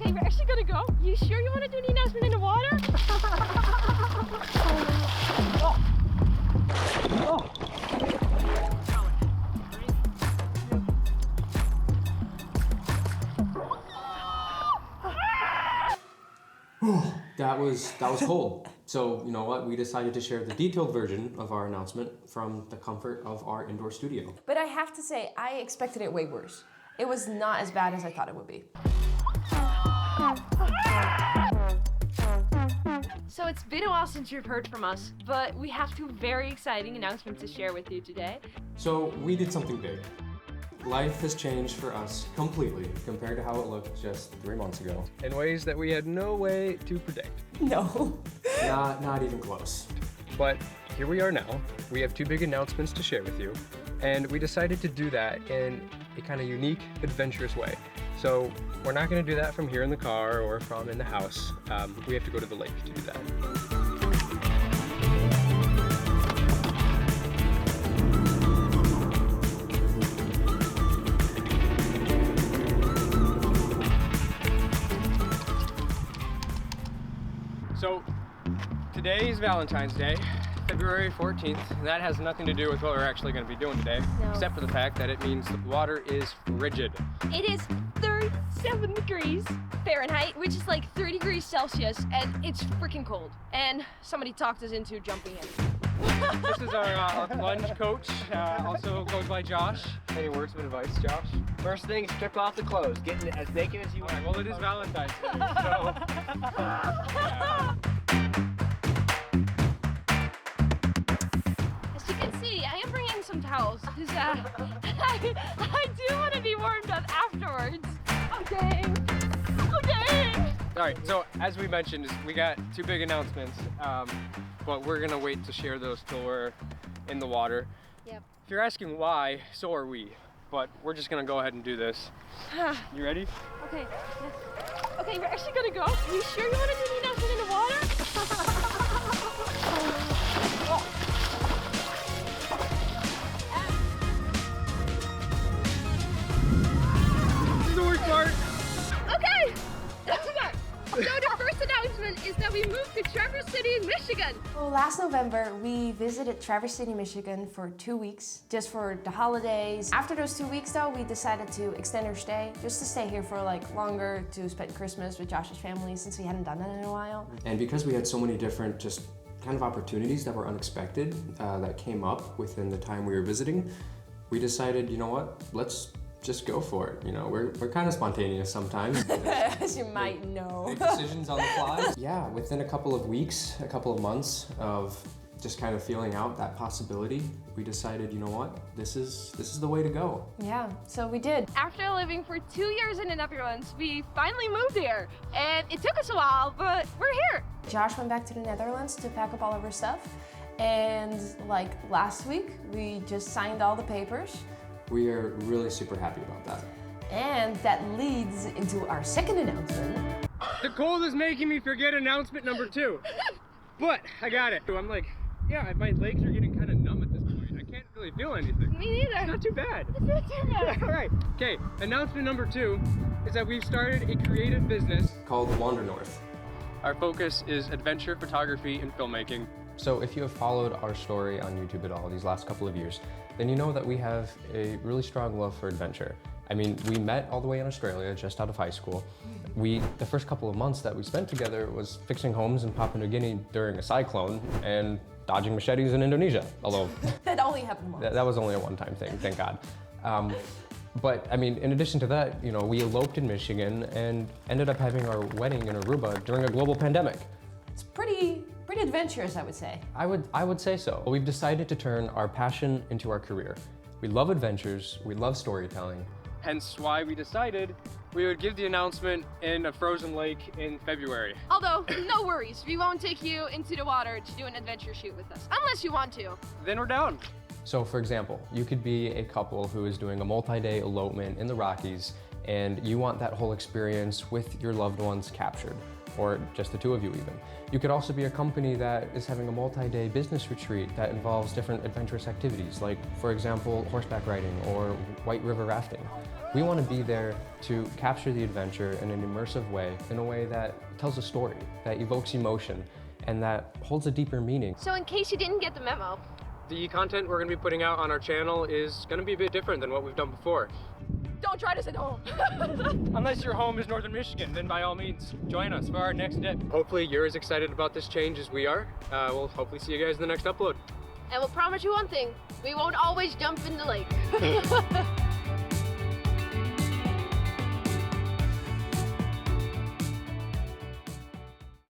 Okay, we're actually gonna go. You sure you want to do the announcement in the water? That was cold. So you know what? We decided to share the detailed version of our announcement from the comfort of our indoor studio. But I have to say, I expected it way worse. It was not as bad as I thought it would be. So it's been a while since you've heard from us, but we have two very exciting announcements to share with you today. So we did something big. Life has changed for us completely compared to how it looked just 3 months ago. In ways that we had no way to predict. No. Not even close. But here we are now. We have two big announcements to share with you, and we decided to do that in a kind of unique, adventurous way. So we're not going to do that from here in the car or from in the house. We have to go to the lake to do that. So today is Valentine's Day, February 14th, and that has nothing to do with what we're actually going to be doing today, except for the fact that it means the water is frigid. It is 37 degrees Fahrenheit, which is like 30 degrees Celsius, and it's freaking cold. And somebody talked us into jumping in. This is our plunge coach, also goes by Josh. Any words of advice, Josh? First thing, strip off the clothes. Get as naked as you want. Well, it is Valentine's Day, so... As you can see, I am bringing some towels, because I do want to be warmed up afterwards. Oh dang! Oh dang! All right, so as we mentioned, we got two big announcements, but we're gonna wait to share those till we're in the water. Yep. If you're asking why, so are we, but we're just gonna go ahead and do this. You ready? Okay. Okay, we're actually gonna go. You sure you want to do the announcement in the water? This is the worst part. Okay! So the first announcement is that we moved to Traverse City, Michigan. Well, last November, we visited Traverse City, Michigan for 2 weeks, just for the holidays. After those 2 weeks though, we decided to extend our stay, just to stay here for like longer, to spend Christmas with Josh's family, since we hadn't done that in a while. And because we had so many different just kind of opportunities that were unexpected that came up within the time we were visiting, we decided, you know what, let's just go for it. You know, we're kind of spontaneous sometimes. As you might know. Make decisions on the fly. Yeah, within a couple of weeks, a couple of months of just kind of feeling out that possibility, we decided, you know what, this is the way to go. Yeah, so we did. After living for 2 years in the Netherlands, we finally moved here. And it took us a while, but we're here. Josh went back to the Netherlands to pack up all of our stuff. And like last week, we just signed all the papers. We are really super happy about that. And that leads into our second announcement. The cold is making me forget announcement number 2. But I got it. I'm like, yeah, my legs are getting kind of numb at this point. I can't really feel anything. Me neither. It's not too bad. It's not too bad. All right. Okay, announcement number 2 is that we've started a creative business Called Wander North. Our focus is adventure photography and filmmaking. So if you have followed our story on YouTube at all these last couple of years, then you know that we have a really strong love for adventure. I mean, we met all the way in Australia, just out of high school. The first couple of months that we spent together was fixing homes in Papua New Guinea during a cyclone and dodging machetes in Indonesia, although That only happened once. that was only a one-time thing, thank God. But I mean, in addition to that, you know, we eloped in Michigan and ended up having our wedding in Aruba during a global pandemic. It's pretty adventurous, I would say. I would say so. We've decided to turn our passion into our career. We love adventures, we love storytelling. Hence why we decided we would give the announcement in a frozen lake in February. Although, no worries, we won't take you into the water to do an adventure shoot with us, unless you want to. Then we're down. So for example, you could be a couple who is doing a multi-day elopement in the Rockies and you want that whole experience with your loved ones captured, or just the two of you even. You could also be a company that is having a multi-day business retreat that involves different adventurous activities, like, for example, horseback riding or white river rafting. We want to be there to capture the adventure in an immersive way, in a way that tells a story, that evokes emotion, and that holds a deeper meaning. So in case you didn't get the memo, The content we're going to be putting out on our channel is going to be a bit different than what we've done before. don't try this at home. Unless your home is Northern Michigan, then by all means, join us for our next dip. Hopefully you're as excited about this change as we are. We'll hopefully see you guys in the next upload. And we'll promise you one thing, we won't always jump in the lake.